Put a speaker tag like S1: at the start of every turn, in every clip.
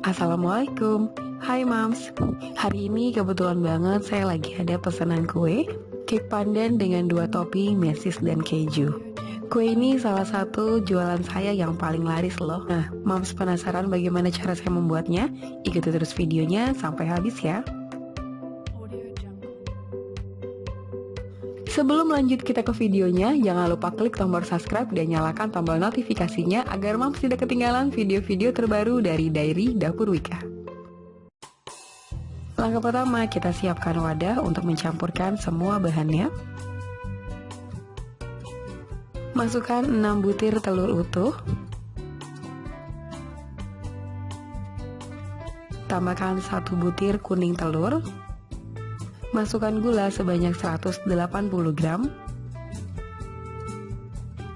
S1: Assalamualaikum, hai Mams. Hari ini kebetulan banget saya lagi ada pesanan kue cake pandan dengan 2 topping mesis dan keju. Kue ini salah satu jualan saya yang paling laris loh. Nah, Mams penasaran bagaimana cara saya membuatnya? Ikuti terus videonya sampai habis ya. Sebelum lanjut kita ke videonya, jangan lupa klik tombol subscribe dan nyalakan tombol notifikasinya agar Mams tidak ketinggalan video-video terbaru dari Diary Dapur Wika. Langkah pertama, kita siapkan wadah untuk mencampurkan semua bahannya. Masukkan 6 butir telur utuh. Tambahkan 1 butir kuning telur. Masukkan gula sebanyak 180 gram.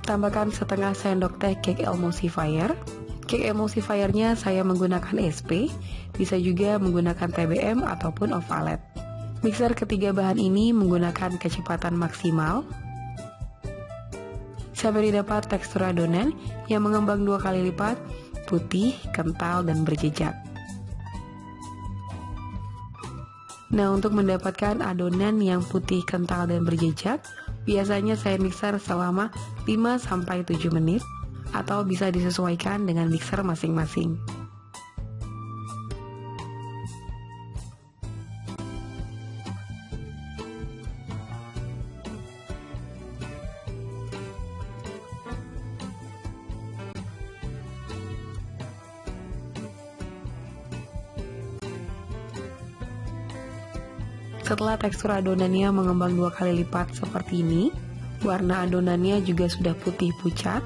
S1: Tambahkan setengah sendok teh cake emulsifier. Cake emulsifiernya saya menggunakan SP, bisa juga menggunakan TBM ataupun ovalet. Mixer ketiga bahan ini menggunakan kecepatan maksimal sampai didapat tekstur adonan yang mengembang 2 kali lipat, putih, kental, dan berjejak. Nah, untuk mendapatkan adonan yang putih, kental, dan berjejak, biasanya saya mixer selama 5-7 menit atau bisa disesuaikan dengan mixer masing-masing. Setelah tekstur adonannya mengembang 2 kali lipat seperti ini, warna adonannya juga sudah putih pucat,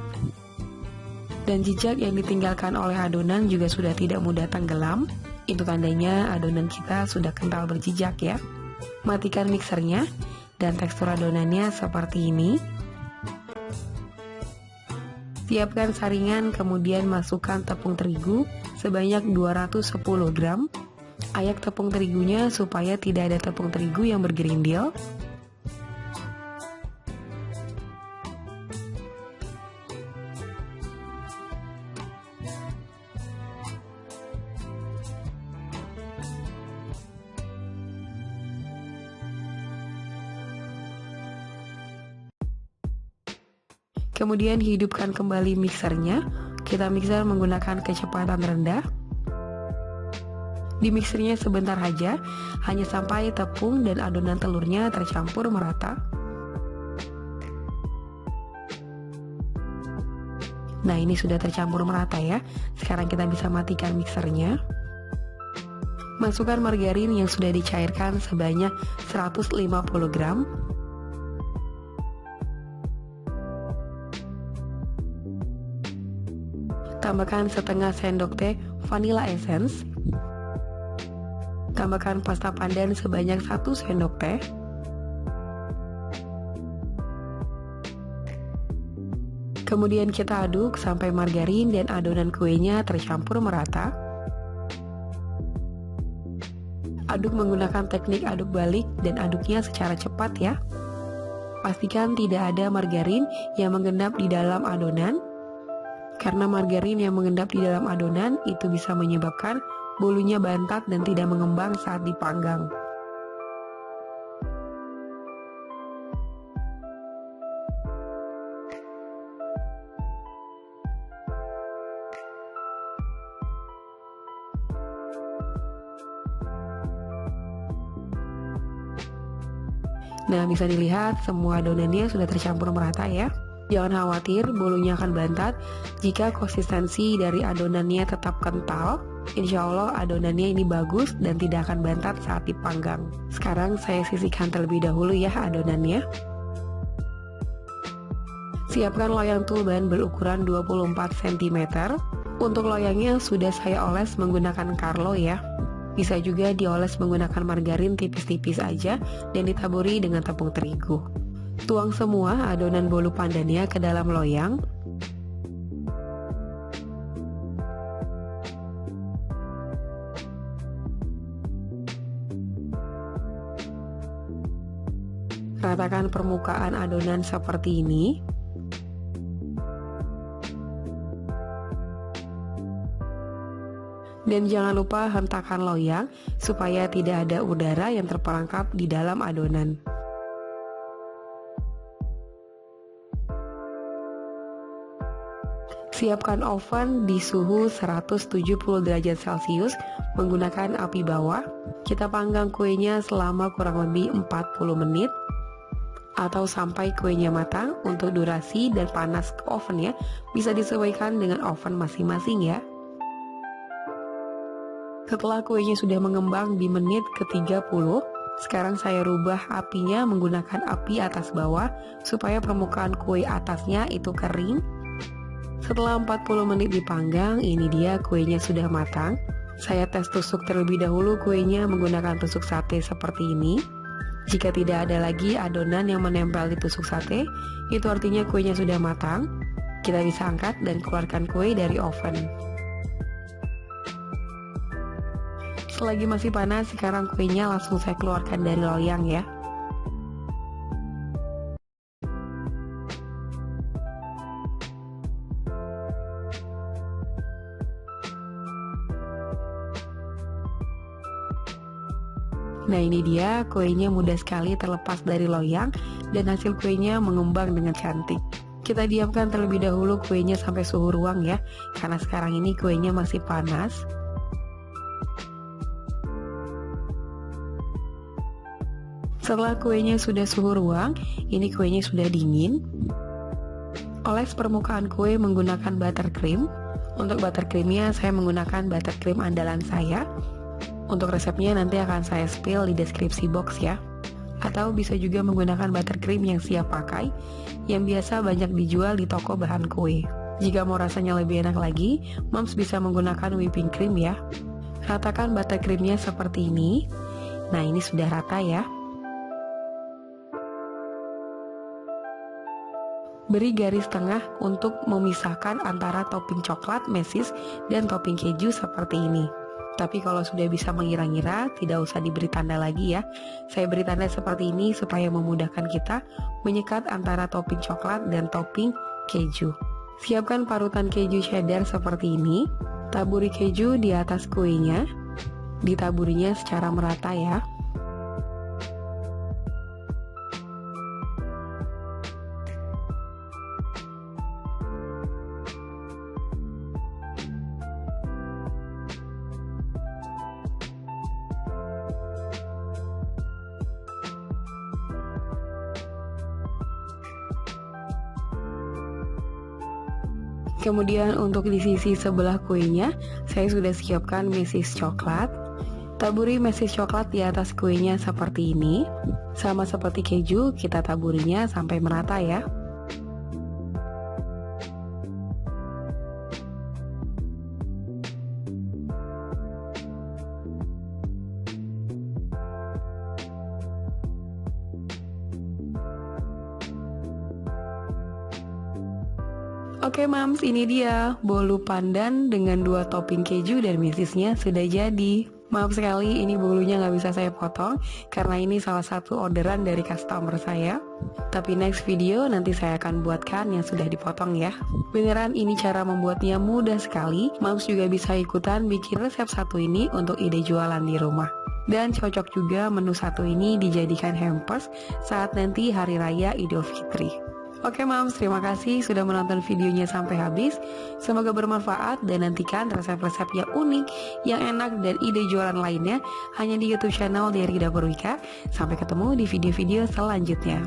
S1: dan jejak yang ditinggalkan oleh adonan juga sudah tidak mudah tenggelam. Itu tandanya adonan kita sudah kental berjejak ya. Matikan mixernya, dan tekstur adonannya seperti ini. Siapkan saringan, kemudian masukkan tepung terigu sebanyak 210 gram. Ayak tepung terigunya supaya tidak ada tepung terigu yang bergerindil. Kemudian hidupkan kembali mixernya. Kita mixer menggunakan kecepatan rendah. Di mixernya sebentar aja, hanya sampai tepung dan adonan telurnya tercampur merata. Nah, ini sudah tercampur merata ya. Sekarang kita bisa matikan mixernya. Masukkan margarin yang sudah dicairkan sebanyak 150 gram. Tambahkan setengah sendok teh vanilla essence. Tambahkan pasta pandan sebanyak 1 sendok teh. Kemudian kita aduk sampai margarin dan adonan kuenya tercampur merata. Aduk menggunakan teknik aduk balik dan aduknya secara cepat ya. Pastikan tidak ada margarin yang mengendap di dalam adonan. Karena margarin yang mengendap di dalam adonan itu bisa menyebabkan bolunya bantat dan tidak mengembang saat dipanggang. Nah, bisa dilihat semua adonannya sudah tercampur merata ya. Jangan khawatir bolunya akan bantat. Jika konsistensi dari adonannya tetap kental, insya Allah adonannya ini bagus dan tidak akan bantat saat dipanggang. Sekarang saya sisihkan terlebih dahulu ya adonannya. Siapkan loyang tuban berukuran 24 cm. Untuk loyangnya sudah saya oles menggunakan Carlo ya. Bisa juga dioles menggunakan margarin tipis-tipis aja dan ditaburi dengan tepung terigu. Tuang semua adonan bolu pandannya ke dalam loyang. Ratakan permukaan adonan seperti ini. Dan jangan lupa hentakan loyang supaya tidak ada udara yang terperangkap di dalam adonan. Siapkan oven di suhu 170 derajat Celcius menggunakan api bawah. Kita panggang kuenya selama kurang lebih 40 menit atau sampai kuenya matang. Untuk durasi dan panas oven ya, bisa disesuaikan dengan oven masing-masing ya. Setelah kuenya sudah mengembang di menit ke-30, sekarang saya rubah apinya menggunakan api atas bawah supaya permukaan kue atasnya itu kering. Setelah 40 menit dipanggang, ini dia kuenya sudah matang. Saya tes tusuk terlebih dahulu kuenya menggunakan tusuk sate seperti ini. Jika tidak ada lagi adonan yang menempel di tusuk sate, itu artinya kuenya sudah matang. Kita bisa angkat dan keluarkan kue dari oven. Selagi masih panas, sekarang kuenya langsung saya keluarkan dari loyang ya. Nah ini dia, kuenya mudah sekali terlepas dari loyang dan hasil kuenya mengembang dengan cantik. Kita diamkan terlebih dahulu kuenya sampai suhu ruang ya, karena sekarang ini kuenya masih panas. Setelah kuenya sudah suhu ruang, ini kuenya sudah dingin. Oles permukaan kue menggunakan buttercream. Untuk buttercreamnya saya menggunakan buttercream andalan saya. Untuk resepnya nanti akan saya spill di deskripsi box ya. Atau bisa juga menggunakan buttercream yang siap pakai, yang biasa banyak dijual di toko bahan kue. Jika mau rasanya lebih enak lagi, moms bisa menggunakan whipping cream ya. Ratakan buttercreamnya seperti ini. Nah ini sudah rata ya. Beri garis tengah untuk memisahkan antara topping coklat, mesis, dan topping keju seperti ini. Tapi kalau sudah bisa mengira-ngira, tidak usah diberi tanda lagi ya. Saya beri tanda seperti ini supaya memudahkan kita menyekat antara topping coklat dan topping keju. Siapkan parutan keju cheddar seperti ini. Taburi keju di atas kuenya. Ditaburinya secara merata ya. Kemudian untuk di sisi sebelah kuenya, saya sudah siapkan mesis coklat. Taburi mesis coklat di atas kuenya seperti ini. Sama seperti keju, kita taburinya sampai merata ya. Oke mams, ini dia bolu pandan dengan 2 topping keju dan mesisnya sudah jadi. Maaf sekali ini bolunya nggak bisa saya potong karena ini salah satu orderan dari customer saya. Tapi next video nanti saya akan buatkan yang sudah dipotong ya. Beneran ini cara membuatnya mudah sekali. Mams juga bisa ikutan bikin resep satu ini untuk ide jualan di rumah. Dan cocok juga menu satu ini dijadikan hampers saat nanti hari raya Idul Fitri. Oke mams, terima kasih sudah menonton videonya sampai habis. Semoga bermanfaat dan nantikan resep-resep yang unik, yang enak dan ide jualan lainnya hanya di YouTube channel dari Dapur Wika. Sampai ketemu di video-video selanjutnya.